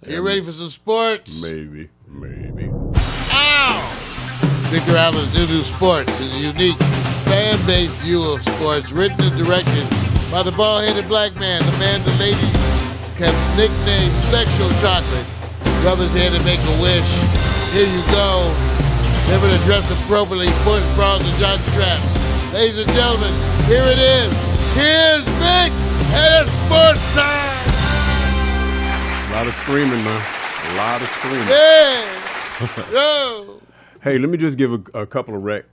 Are you ready for some sports? Maybe. Ow! Victor Allen's new Sportz is a unique, fan-based view of sports, written and directed by the bald-headed black man, the man the ladies have nicknamed Sexual Chocolate. Rub his head and make a wish. Here you go. Remember to dress appropriately, sports bras and jock straps. Ladies and gentlemen, here it is. Here's Vic, and it's sports time. A lot of screaming, man. A lot of screaming. Yeah. Yo. Hey, let me just give a couple of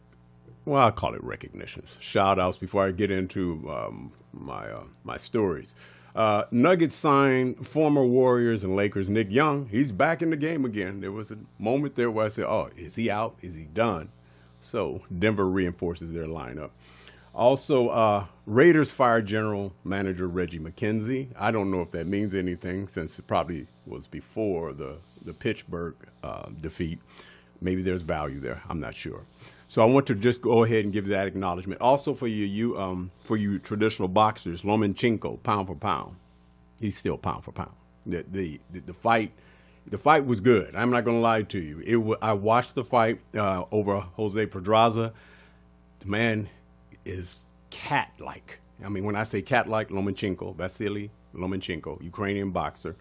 I'll call it recognitions, shout-outs before I get into my stories. Nuggets signed former Warriors and Lakers Nick Young. He's back in the game again. There was a moment there where I said, oh, is he out? Is he done? So Denver reinforces their lineup. Also, Raiders fired general manager Reggie McKenzie. I don't know if that means anything since it probably was before the Pittsburgh defeat. Maybe there's value there. I'm not sure. So I want to just go ahead and give that acknowledgement. Also for you traditional boxers, Lomachenko, pound for pound, he's still pound for pound. The fight was good. I'm not going to lie to you. I watched the fight over Jose Pedraza. The man is cat-like. I mean, when I say cat-like, Vasily Lomachenko, Ukrainian boxer.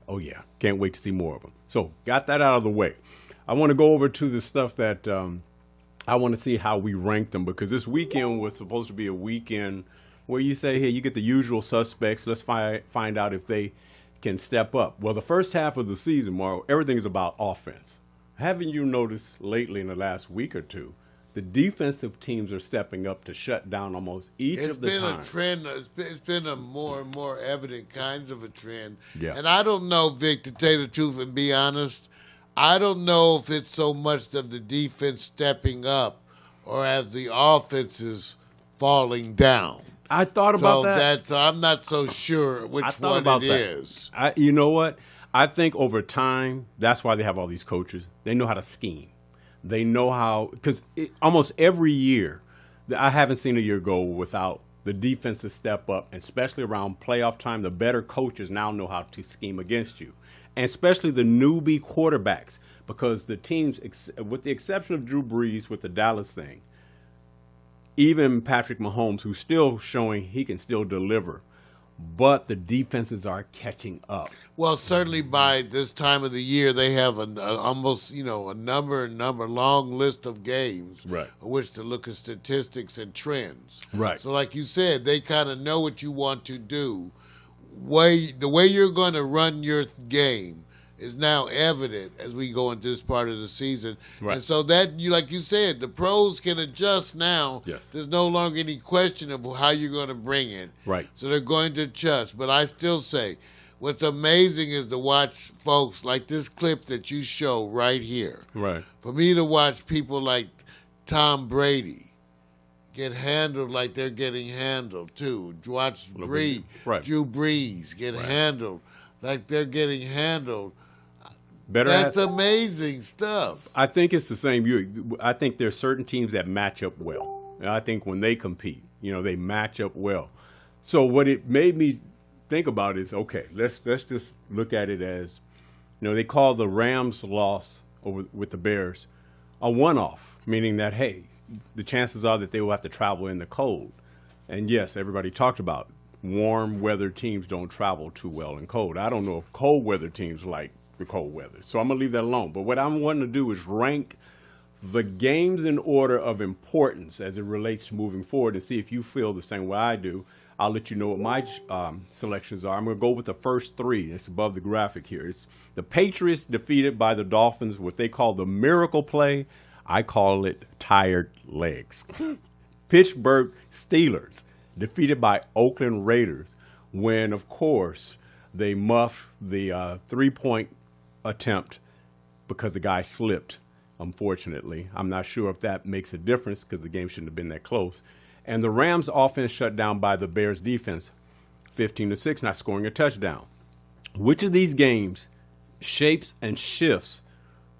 Oh yeah, can't wait to see more of him. So got that out of the way. I want to go over to the stuff that I want to see how we rank them, because this weekend was supposed to be a weekend where you say, hey, you get the usual suspects. Let's find out if they can step up. Well, the first half of the season, Mario, everything is about offense. Haven't you noticed lately in the last week or two, the defensive teams are stepping up to shut down almost each of the time. It's been a trend. It's been a more and more evident kinds of a trend. Yeah. And I don't know, Vic, to tell you the truth and be honest, I don't know if it's so much of the defense stepping up or as the offense is falling down. I thought about that. So I'm not so sure which one it is. You know what? I think over time, that's why they have all these coaches. They know how to scheme. They know how, because almost every year, I haven't seen a year go without the defense to step up, and especially around playoff time, the better coaches now know how to scheme against you. And especially the newbie quarterbacks, because the teams, with the exception of Drew Brees with the Dallas thing, even Patrick Mahomes, who's still showing he can still deliver, but the defenses are catching up. Well, certainly by this time of the year, they have almost, a long list of games, right, in which to look at statistics and trends. Right. So like you said, they kind of know what you want to do. The way you're going to run your game is now evident as we go into this part of the season. Right. And so that, like you said, the pros can adjust now. Yes. There's no longer any question of how you're going to bring it. Right. So they're going to adjust. But I still say, what's amazing is to watch folks like this clip that you show right here. Right. For me to watch people like Tom Brady get handled like they're getting handled too. Watch Drew Brees get handled like they're getting handled. That's amazing stuff. I think it's the same. I think there's certain teams that match up well. And I think when they compete, they match up well. So what it made me think about is, okay, let's just look at it as, they call the Rams loss with the Bears a one-off, meaning that, hey, the chances are that they will have to travel in the cold. And yes, everybody talked about warm weather teams don't travel too well in cold. I don't know if cold weather teams like the cold weather. So I'm going to leave that alone. But what I'm wanting to do is rank the games in order of importance as it relates to moving forward and see if you feel the same way I do. I'll let you know what my selections are. I'm going to go with the first three. It's above the graphic here. It's the Patriots defeated by the Dolphins, what they call the miracle play. I call it tired legs. Pittsburgh Steelers defeated by Oakland Raiders when, of course, they muffed the 3-point attempt because the guy slipped, unfortunately. I'm not sure if that makes a difference because the game shouldn't have been that close. And the Rams offense shut down by the Bears defense, 15-6, not scoring a touchdown. Which of these games shapes and shifts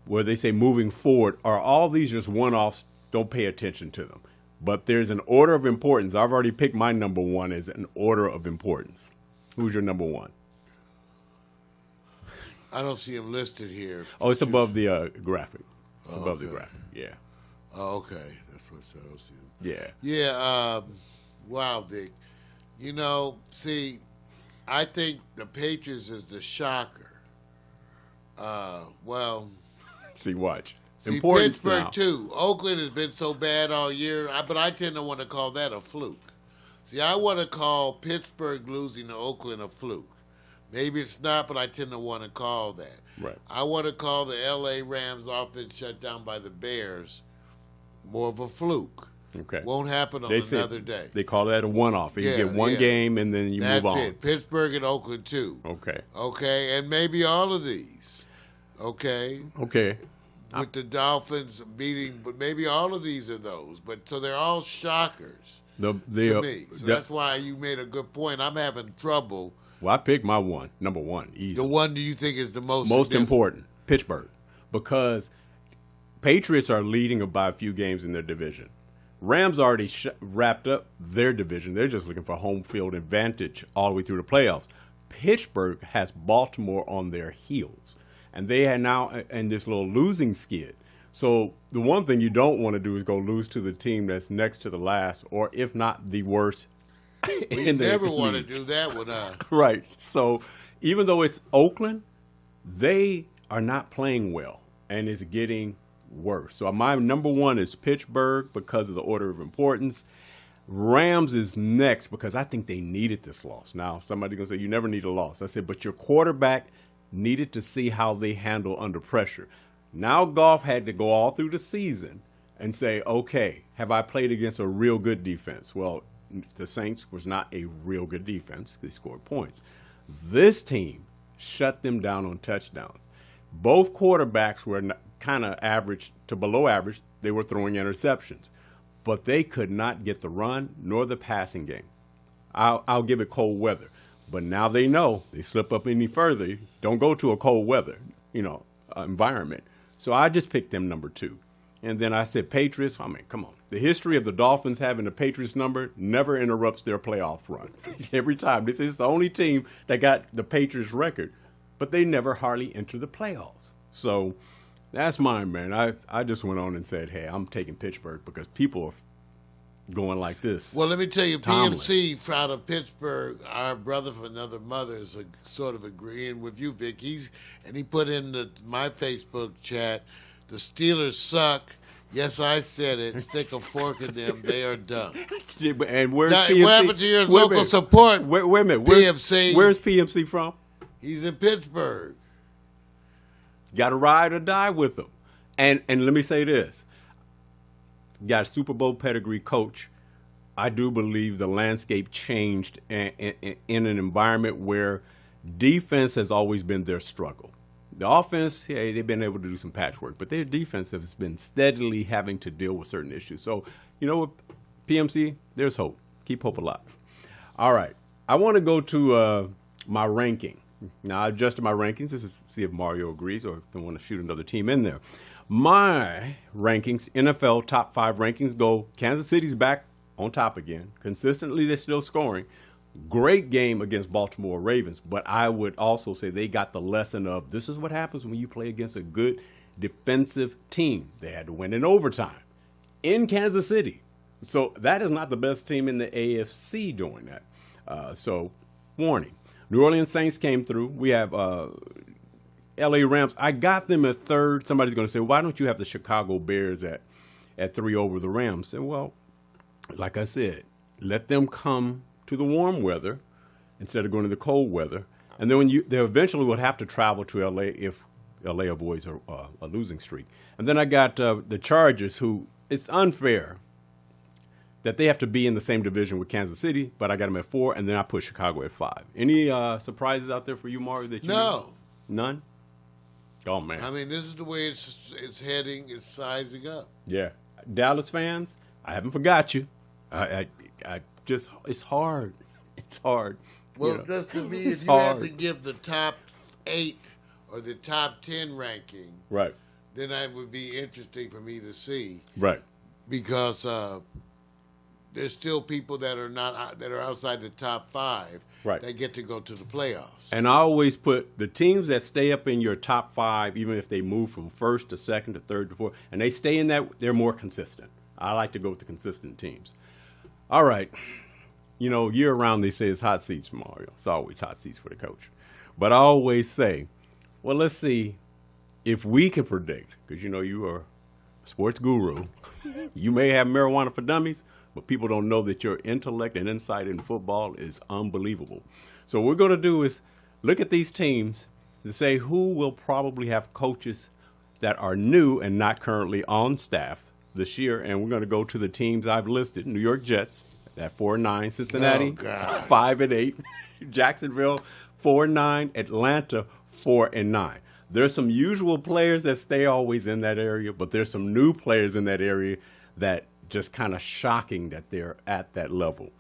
where they say moving forward, are all these just one-offs? Don't pay attention to them. But there's an order of importance. I've already picked my number one as an order of importance. Who's your number one? I don't see him listed here. Oh, it's above the graphic. It's above the graphic. Yeah. Oh, okay. That's what I don't see him. Yeah. Yeah. Wow, Vic. You know, see, I think the Patriots is the shocker. Well. See, watch. See, Importance Pittsburgh, now. too. Oakland has been so bad all year, but I tend to want to call that a fluke. See, I want to call Pittsburgh losing to Oakland a fluke. Maybe it's not, but I tend to want to call that. Right. I want to call the L.A. Rams offense shut down by the Bears more of a fluke. Okay. Won't happen on another day. They call that a one-off. You get one game and then you move on. That's it. Pittsburgh and Oakland, too. Okay. Okay, and maybe all of these. Okay. Okay. With the Dolphins beating, but maybe all of these are those. But so they're all shockers to me. So that's why you made a good point. I'm having trouble. Well, I picked my number one, easy. The one do you think is the most important? Pittsburgh, because Patriots are leading by a few games in their division. Rams already wrapped up their division. They're just looking for home field advantage all the way through the playoffs. Pittsburgh has Baltimore on their heels, and they are now in this little losing skid. So the one thing you don't want to do is go lose to the team that's next to the last, or if not the worst. We never want to do that with us. Right. So even though it's Oakland, they are not playing well, and it's getting worse. So my number one is Pittsburgh because of the order of importance. Rams is next because I think they needed this loss. Now, somebody's going to say, you never need a loss. I said, but your quarterback needed to see how they handle under pressure. Now Goff had to go all through the season and say, okay, have I played against a real good defense? Well, the Saints was not a real good defense. They scored points. This team shut them down on touchdowns. Both quarterbacks were kind of average to below average. They were throwing interceptions, but they could not get the run nor the passing game. I'll give it cold weather, but now they know they slip up any further, don't go to a cold weather, environment. So I just picked them number two. And then I said Patriots. I mean, come on. The history of the Dolphins having the Patriots number never interrupts their playoff run. Every time. This is the only team that got the Patriots record, but they never hardly enter the playoffs. So that's mine, man. I just went on and said, hey, I'm taking Pittsburgh because people are going like this. Well, let me tell you, Tomlin. PMC out of Pittsburgh, our brother from another mother, is sort of agreeing with you, Vic. He put in my Facebook chat, the Steelers suck. Yes, I said it. Stick a fork in them. They are done. And where's PMC? What happened to your local support? Wait a minute. PMC. Where's PMC from? He's in Pittsburgh. Got to ride or die with them. And let me say this. Got a Super Bowl pedigree coach. I do believe the landscape changed in an environment where defense has always been their struggle. The offense, yeah, they've been able to do some patchwork, but their defense has been steadily having to deal with certain issues. So, you know what, PMC, there's hope. Keep hope alive. All right. I want to go to my ranking. Now, I adjusted my rankings. This is see if Mario agrees or if I want to shoot another team in there. My rankings, NFL top 5 rankings go Kansas City's back on top again. Consistently, they're still scoring. Great game against Baltimore Ravens, but I would also say they got the lesson of this is what happens when you play against a good defensive team. They had to win in overtime in Kansas City. So that is not the best team in the AFC doing that. So warning. New Orleans Saints came through. We have LA Rams. I got them at 3rd. Somebody's going to say, why don't you have the Chicago Bears at 3 over the Rams? And well, like I said, let them come to the warm weather instead of going to the cold weather. And then they eventually will have to travel to LA if LA avoids a losing streak. And then I got the Chargers, who it's unfair that they have to be in the same division with Kansas City, but I got them at 4, and then I put Chicago at 5. Any surprises out there for you, Mario? That you No. None? Oh, man. I mean, this is the way it's heading. It's sizing up. Yeah. Dallas fans, I haven't forgot you. I just, it's hard. It's hard. Well, just to me, if you had to give the top 8 or the top 10 ranking, right, then that would be interesting for me to see. Right. Because there's still people that are not that are outside the top 5 Right. that get to go to the playoffs. And I always put the teams that stay up in your top 5, even if they move from first to second to third to fourth, and they stay in that, they're more consistent. I like to go with the consistent teams. All right. You know, year round they say it's hot seats for Mario. It's always hot seats for the coach. But I always say, well, let's see if we can predict, because you know you are a sports guru. You may have marijuana for dummies, but people don't know that your intellect and insight in football is unbelievable. So what we're going to do is look at these teams and say who will probably have coaches that are new and not currently on staff this year. And we're going to go to the teams I've listed. New York Jets at 4-9, Cincinnati 5-8, Jacksonville 4-9, Atlanta 4-9. There's some usual players that stay always in that area, but there's some new players in that area that just kind of shocking that they're at that level.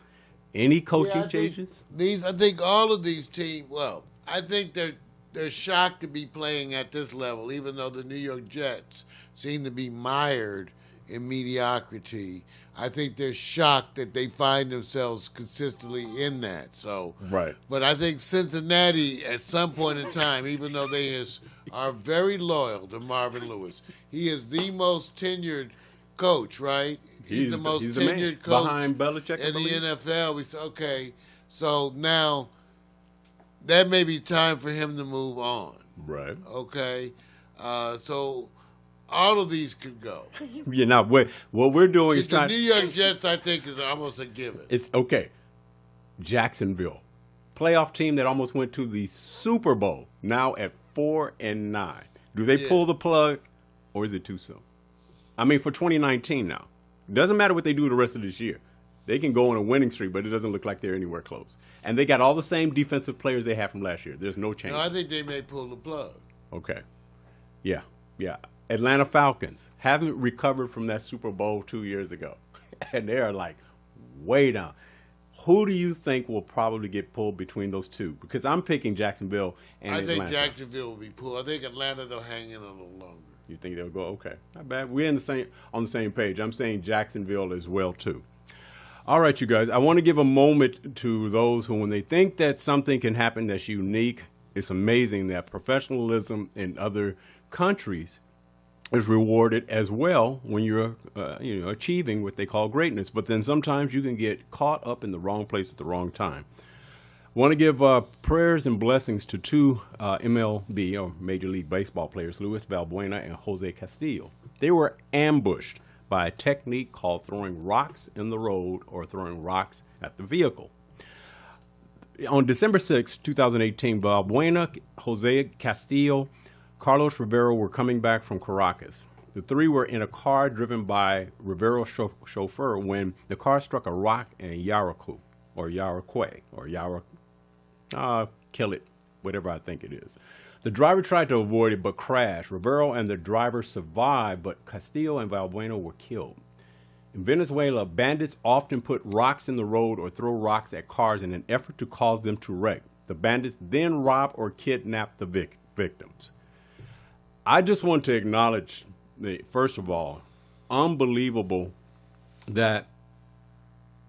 Any coaching changes? I think all of these teams. Well, I think they're shocked to be playing at this level, even though the New York Jets seem to be mired in mediocrity. I think they're shocked that they find themselves consistently in that. So, right. But I think Cincinnati, at some point in time, even though they are very loyal to Marvin Lewis, he is the most tenured coach, right? He's the most tenured coach behind Belichick in the NFL. We said, okay, so now that may be time for him to move on. Right. Okay, so all of these could go. You know, what we're doing is trying. The New York Jets, I think, is almost a given. It's okay. Jacksonville, playoff team that almost went to the Super Bowl, now at 4-9. Do they pull the plug, or is it too soon? I mean, for 2019 now. It doesn't matter what they do the rest of this year. They can go on a winning streak, but it doesn't look like they're anywhere close. And they got all the same defensive players they had from last year. There's no change. No, I think they may pull the plug. Okay. Yeah. Atlanta Falcons haven't recovered from that Super Bowl 2 years ago. And they're like way down. Who do you think will probably get pulled between those two? Because I'm picking Jacksonville and Atlanta. I think Jacksonville will be pulled. I think Atlanta, they'll hang in a little longer. You think they'll go? Okay, not bad. We're on the same page. I'm saying Jacksonville as well too. All right, you guys. I want to give a moment to those who, when they think that something can happen that's unique, it's amazing that professionalism in other countries is rewarded as well when you're, achieving what they call greatness. But then sometimes you can get caught up in the wrong place at the wrong time. I want to give prayers and blessings to two MLB, or Major League Baseball players, Luis Valbuena and Jose Castillo. They were ambushed by a technique called throwing rocks in the road or throwing rocks at the vehicle. On December 6, 2018, Valbuena, Jose Castillo, Carlos Rivero were coming back from Caracas. The three were in a car driven by Rivero's chauffeur when the car struck a rock in Yaracuy, kill it, whatever I think it is. The driver tried to avoid it but crashed. Rivero and the driver survived, but Castillo and Valbuena were killed. In Venezuela, bandits often put rocks in the road or throw rocks at cars in an effort to cause them to wreck. The bandits then rob or kidnap the victims. I just want to acknowledge, first of all, unbelievable that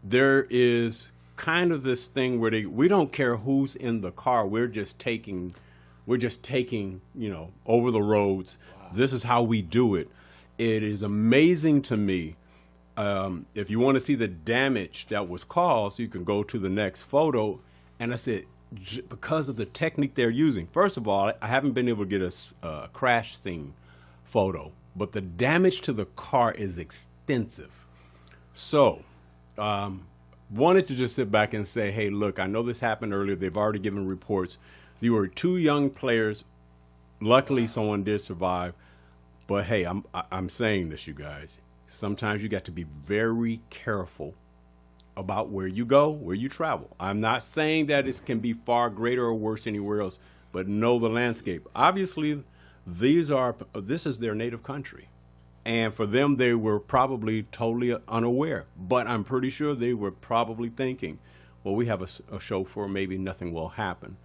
there is kind of this thing where we don't care who's in the car. We're just taking, over the roads. Wow. This is how we do it. It is amazing to me. If you want to see the damage that was caused, you can go to the next photo. And I said, because of the technique they're using. First of all, I haven't been able to get a crash scene photo, but the damage to the car is extensive. So, wanted to just sit back and say, hey, look, I know this happened earlier. They've already given reports. There were two young players. Luckily, someone did survive. But, hey, I'm saying this, you guys. Sometimes you got to be very careful about where you go, where you travel. I'm not saying that it can be far greater or worse anywhere else, but know the landscape. Obviously, this is their native country. And for them, they were probably totally unaware. But I'm pretty sure they were probably thinking, well, we have a chauffeur, maybe nothing will happen.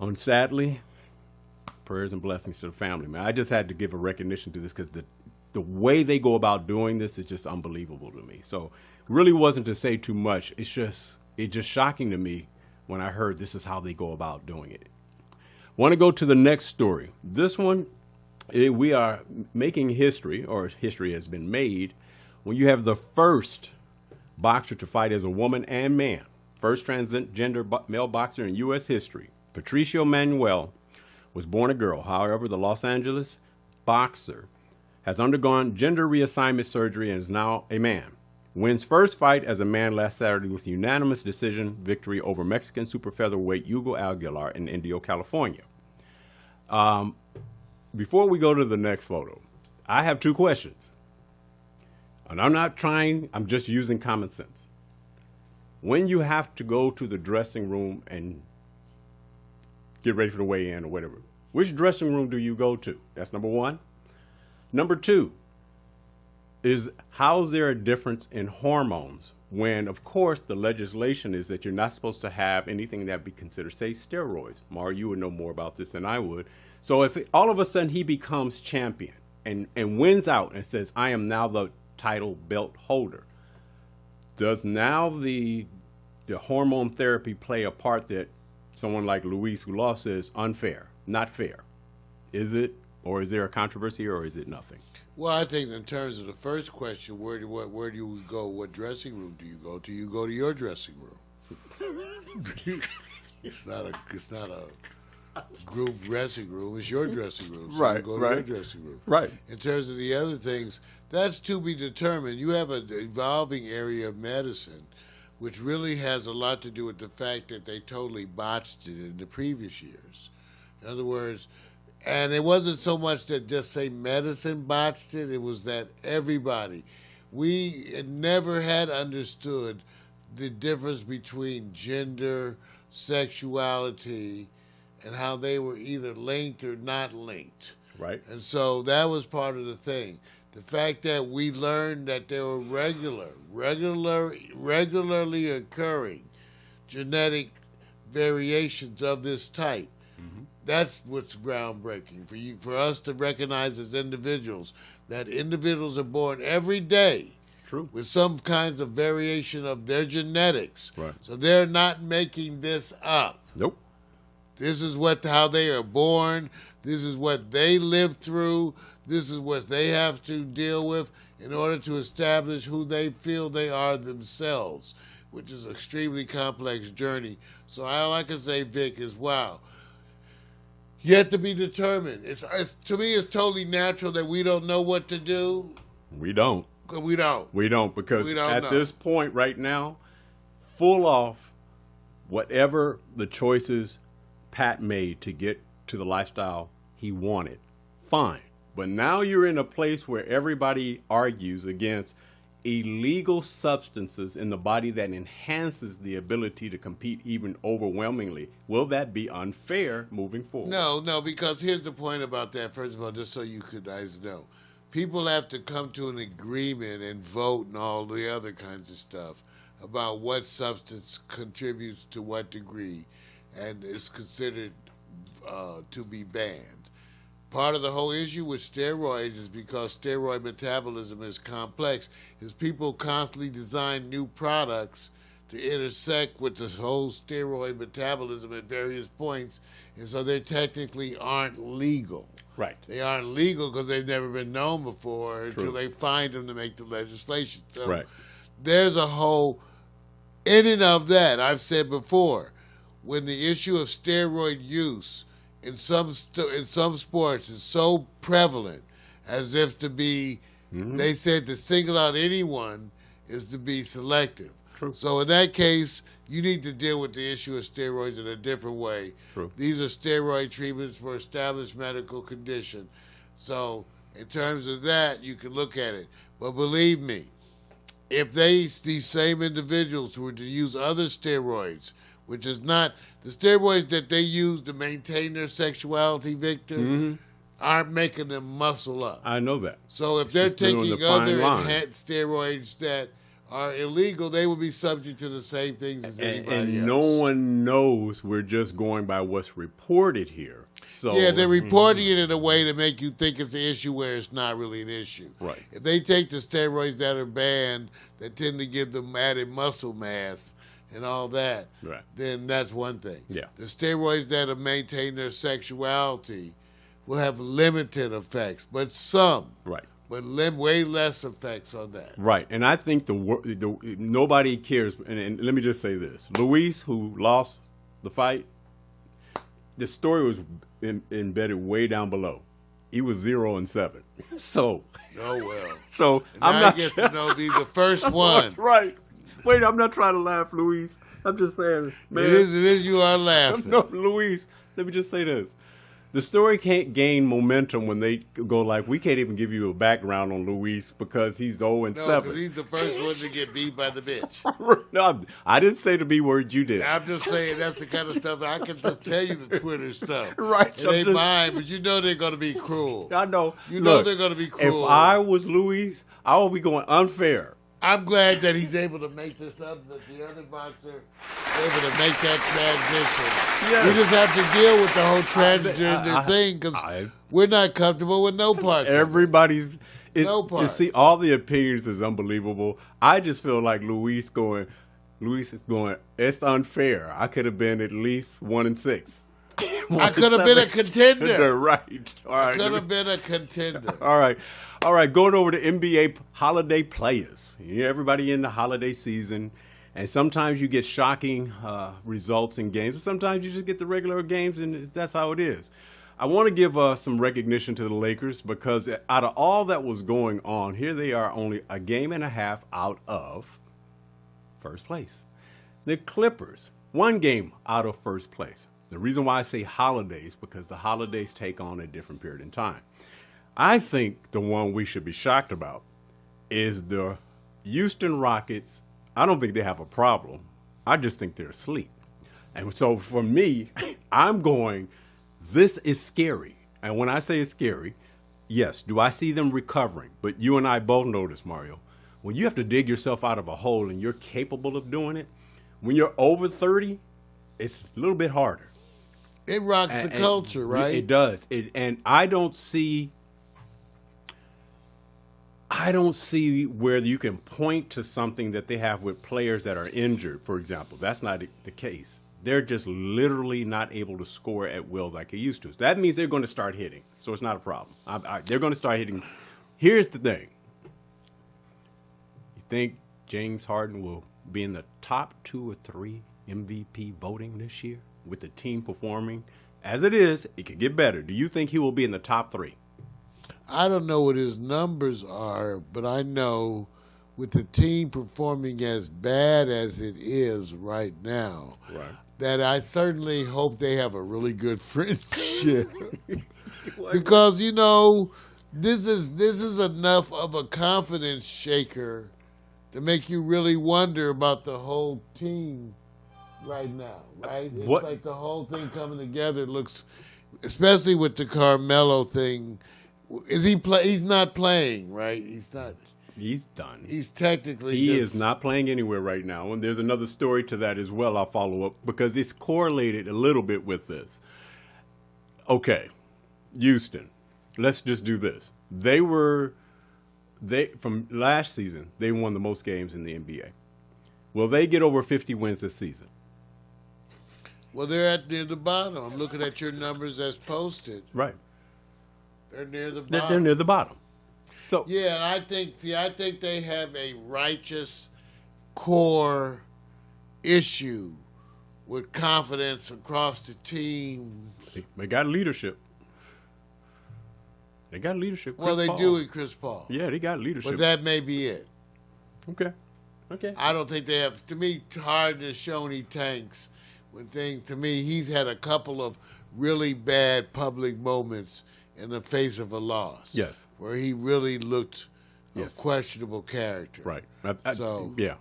And sadly, prayers and blessings to the family, man. I just had to give a recognition to this because the way they go about doing this is just unbelievable to me. So really wasn't to say too much. It's just shocking to me when I heard this is how they go about doing it. Want to go to the next story. This one, we are making history, or history has been made, when you have the first boxer to fight as a woman and man. First transgender male boxer in U.S. history. Patricio Manuel was born a girl. However, the Los Angeles boxer has undergone gender reassignment surgery and is now a man. Wins first fight as a man last Saturday with unanimous decision victory over Mexican super featherweight Hugo Aguilar in Indio, California. Before we go to the next photo, I have two questions. And I'm just using common sense. When you have to go to the dressing room and get ready for the weigh-in or whatever, which dressing room do you go to? That's number one. Number two is, how's there a difference in hormones when, of course, the legislation is that you're not supposed to have anything that would be considered, say, steroids. Mario, you would know more about this than I would. So if all of a sudden he becomes champion and wins out and says, I am now the title belt holder, does now the hormone therapy play a part that someone like Luis, who lost, says unfair, not fair? Is it, or is there a controversy, or is it nothing? Well, I think in terms of the first question, where do you go? What dressing room do you go to? You go to your dressing room. It's not a group dressing room. It's your dressing room. So Right, you go right. to your dressing room. Right. In terms of the other things, that's to be determined. You have an evolving area of medicine, which really has a lot to do with the fact that they totally botched it in the previous years. In other words, and it wasn't so much that just say medicine botched it, it was that everybody, we never had understood the difference between gender, sexuality, and how they were either linked or not linked. Right. And so that was part of the thing. The fact that we learned that there were regularly occurring genetic variations of this type. Mm-hmm. That's what's groundbreaking for us to recognize as individuals that individuals are born every day. True. With some kinds of variation of their genetics. Right. So they're not making this up. Nope. This is how they are born. This is what they live through. This is what they have to deal with in order to establish who they feel they are themselves, which is an extremely complex journey. So all I can say, Vic, is wow. Yet to be determined. To me, it's totally natural that we don't know what to do. We don't. We don't. We don't, because We don't at know. this point right now, full off whatever the choices Pat made to get to the lifestyle he wanted, fine. But now you're in a place where everybody argues against illegal substances in the body that enhances the ability to compete even overwhelmingly. Will that be unfair moving forward? No, because here's the point about that. First of all, just so you guys know, people have to come to an agreement and vote and all the other kinds of stuff about what substance contributes to what degree and is considered to be banned. Part of the whole issue with steroids is because steroid metabolism is complex, is people constantly design new products to intersect with this whole steroid metabolism at various points, and so they technically aren't legal. Right. They aren't legal because they've never been known before until True. they find them to make the legislation. So Right. there's a whole, in and of that, I've said before, when the issue of steroid use in some sports is so prevalent, as if to be, they said to single out anyone is to be selective. True. So in that case, you need to deal with the issue of steroids in a different way. True. These are steroid treatments for established medical condition. So in terms of that, you can look at it. But believe me, if these same individuals were to use other steroids, which is not the steroids that they use to maintain their sexuality, Victor, aren't making them muscle up. I know that. So if they're Just doing taking the fine other line. enhanced steroids that are illegal, they would be subject to the same things as anybody else. And no one knows. We're just going by what's reported here. So yeah, they're reporting it in a way to make you think it's an issue where it's not really an issue. Right. If they take the steroids that are banned that tend to give them added muscle mass and all that, right, then that's one thing. Yeah. The steroids that have maintained their sexuality will have limited effects, but some. Right. But way less effects on that. Right, and I think nobody cares. And let me just say this: Luis, who lost the fight, the story was embedded way down below. He was 0-7. So. Oh well. So and I'm not. I guess to be the first one. Right. Wait, I'm not trying to laugh, Luis. I'm just saying, man. It is. You are laughing. No, Luis. Let me just say this. The story can't gain momentum when they go like, we can't even give you a background on Luis because he's 0-7. No, because he's the first one to get beat by the bitch. No, I didn't say the B word, you did. I'm just saying that's the kind of stuff I can just tell you the Twitter stuff. Right. It ain't mine, but you know they're going to be cruel. I know. You know they're going to be cruel. If I was Luis, I would be going unfair. I'm glad that he's able to make this up, that the other boxer is able to make that transition. Yeah. We just have to deal with the whole transgender thing because we're not comfortable with no parts. Everybody's no parts. You see, all the opinions is unbelievable. I just feel like Luis is going, it's unfair. I could have been at least 1-6. I could have been a contender. Right. All right. Could have been a contender. All right. All right. Going over to NBA holiday players. Everybody in the holiday season. And sometimes you get shocking results in games. And sometimes you just get the regular games, and that's how it is. I want to give some recognition to the Lakers because out of all that was going on, here they are only a game and a half out of first place. The Clippers, 1 game out of first place. The reason why I say holidays, because the holidays take on a different period in time. I think the one we should be shocked about is the Houston Rockets. I don't think they have a problem. I just think they're asleep. And so for me, I'm going, this is scary. And when I say it's scary, yes, do I see them recovering? But you and I both know this, Mario. When you have to dig yourself out of a hole and you're capable of doing it, when you're over 30, it's a little bit harder. It rocks the culture, right? It does. And I don't see where you can point to something that they have with players that are injured, for example. That's not the case. They're just literally not able to score at will like they used to. So that means they're going to start hitting. So it's not a problem. They're going to start hitting. Here's the thing. You think James Harden will be in the top 2 or 3 MVP voting this year? With the team performing as it is, it could get better. Do you think he will be in the top 3? I don't know what his numbers are, but I know with the team performing as bad as it is right now, that I certainly hope they have a really good friendship. Because, this is enough of a confidence shaker to make you really wonder about the whole team right now, right? It's like the whole thing coming together looks, especially with the Carmelo thing. Is he play? He's not playing, right? He's not. He's done. He's technically. He is not playing anywhere right now, and there's another story to that as well. I'll follow up because it's correlated a little bit with this. Okay, Houston. Let's just do this. From last season, they won the most games in the NBA. Will they get over 50 wins this season? Well, they're near the bottom. I'm looking at your numbers as posted. Right. They're near the bottom. They're near the bottom. So yeah, and I think they have a righteous core issue with confidence across the team. They got leadership. They got leadership. Well, they do with Chris Paul. Yeah, they got leadership. But that may be it. Okay. I don't think they have. To me, Harden has shown he tanks. To me, he's had a couple of really bad public moments in the face of a loss. Yes. Where he really looked a questionable character. Right. Yeah.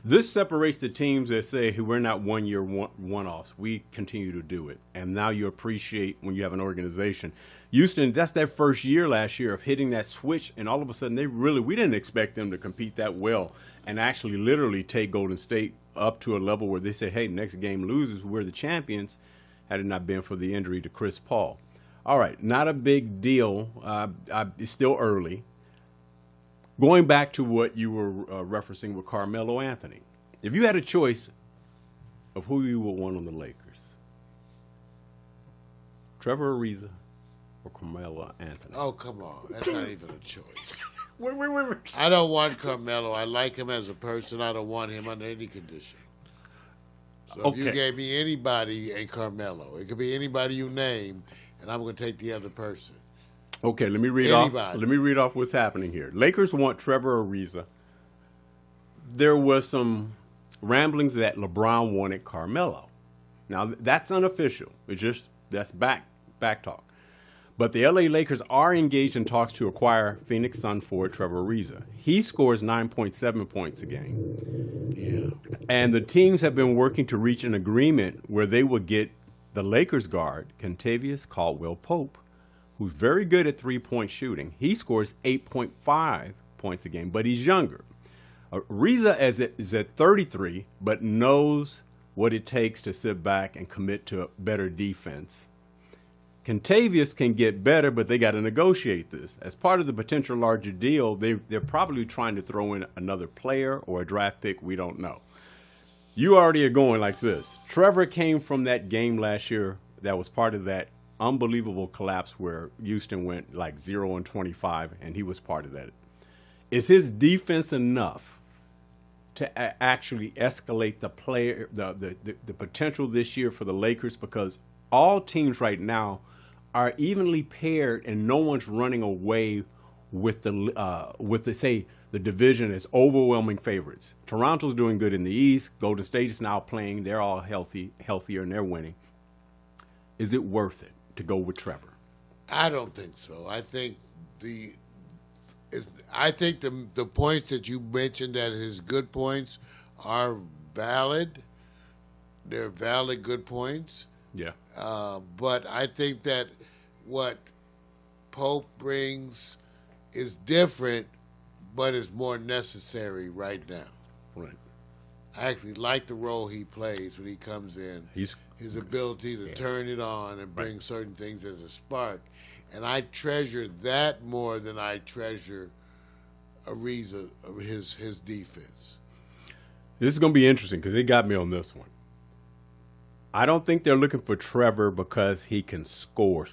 This separates the teams that say, hey, we're not one-year one-offs. We continue to do it. And now you appreciate when you have an organization. Houston, that's their first year last year of hitting that switch, and all of a sudden we didn't expect them to compete that well and actually literally take Golden State up to a level where they say, hey, next game loses, we're the champions, had it not been for the injury to Chris Paul. All right, not a big deal. It's still early. Going back to what you were referencing with Carmelo Anthony, if you had a choice of who you would want on the Lakers, Trevor Ariza or Carmelo Anthony? Oh, come on. That's not even a choice. Wait. I don't want Carmelo. I like him as a person. I don't want him under any condition. So if you gave me anybody and Carmelo, it could be anybody you name, and I'm going to take the other person. Okay, let me read off what's happening here. Lakers want Trevor Ariza. There was some ramblings that LeBron wanted Carmelo. Now, that's unofficial. That's back talk. But the LA Lakers are engaged in talks to acquire Phoenix Sun forward Trevor Ariza. He scores 9.7 points a game. Yeah. And the teams have been working to reach an agreement where they would get the Lakers guard, Kentavious Caldwell-Pope, who's very good at three-point shooting. He scores 8.5 points a game, but he's younger. Ariza is at 33, but knows what it takes to sit back and commit to a better defense. Kentavious can get better, but they got to negotiate this. As part of the potential larger deal, they're probably trying to throw in another player or a draft pick. We don't know. You already are going like this. Trevor came from that game last year that was part of that unbelievable collapse where Houston went like 0-25, and he was part of that. Is his defense enough to actually escalate the player, the potential this year for the Lakers? Because all teams right now are evenly paired, and no one's running away with the division as overwhelming favorites. Toronto's doing good in the East. Golden State is now playing. They're all healthier, and they're winning. Is it worth it to go with Trevor? I don't think so. I think the points that you mentioned, that his good points are valid. They're valid good points. Yeah. But I think that what Pope brings is different, but is more necessary right now. Right. I actually like the role he plays when he comes in. His ability to turn it on and bring certain things as a spark. And I treasure that more than I treasure Ariza, his defense. This is going to be interesting because they got me on this one. I don't think they're looking for Trevor because he can score.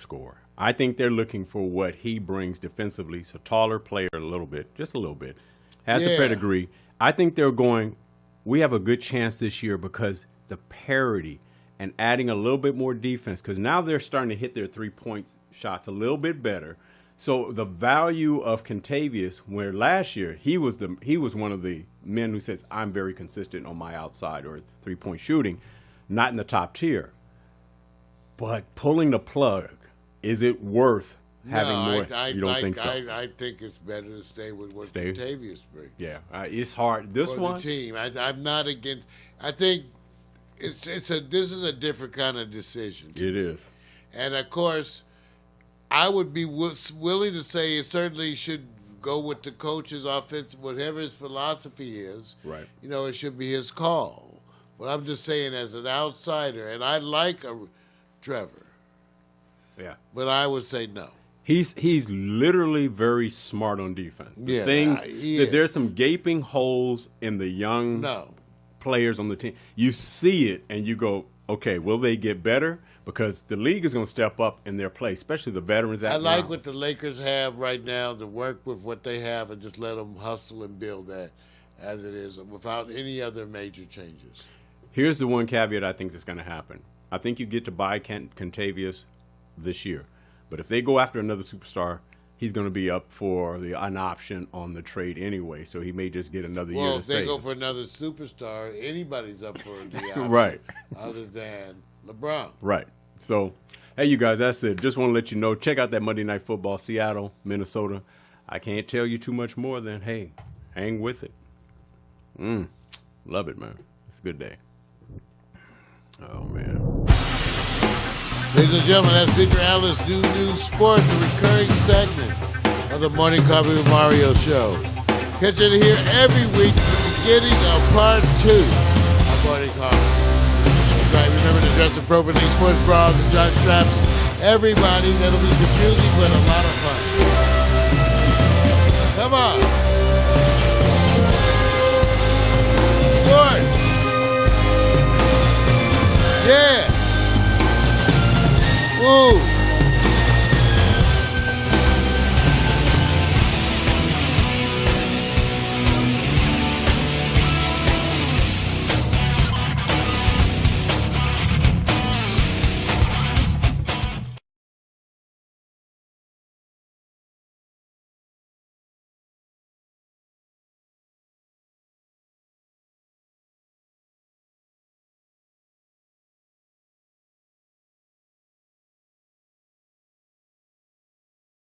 I think they're looking for what he brings defensively. He's a taller player just a little bit. Has the pedigree. I think they're going, we have a good chance this year because the parity and adding a little bit more defense, because now they're starting to hit their three-point shots a little bit better. So the value of Kentavious, where last year he was one of the men who says, I'm very consistent on my outside or three-point shooting, not in the top tier. But pulling the plug, is it worth having more? You don't think so? I think it's better to stay with what Kentavious brings. Yeah, it's hard. This one, the team. I'm not against. I think this is a different kind of decision. It is, and of course, I would be willing to say it certainly should go with the coach's offense, whatever his philosophy is. Right. It should be his call. But I'm just saying, as an outsider, and I like Trevor. Yeah. But I would say no. He's literally very smart on defense. There's some gaping holes in the young players on the team. You see it and you go, okay, will they get better? Because the league is going to step up in their play, especially the veterans. I like what the Lakers have right now, to work with what they have and just let them hustle and build that as it is without any other major changes. Here's the one caveat I think that's going to happen. I think you get to buy Kentavious this year. But if they go after another superstar, he's going to be up for an option on the trade anyway. So he may just get another year to if they go for another superstar, anybody's up for the option. Right. Other than LeBron. Right. So, hey, you guys, that's it. Just want to let you know, check out that Monday Night Football, Seattle, Minnesota. I can't tell you too much more than, hey, hang with it. Love it, man. It's a good day. Oh, man. Ladies and gentlemen, that's Victor Alice, New Sports, the recurring segment of the Morning Coffee with Mario show. Catch it here every week beginning of part 2 of Morning Call. That's right, remember to dress appropriately, sports bras and jock straps. Everybody, that'll be confusing but a lot of fun. Come on.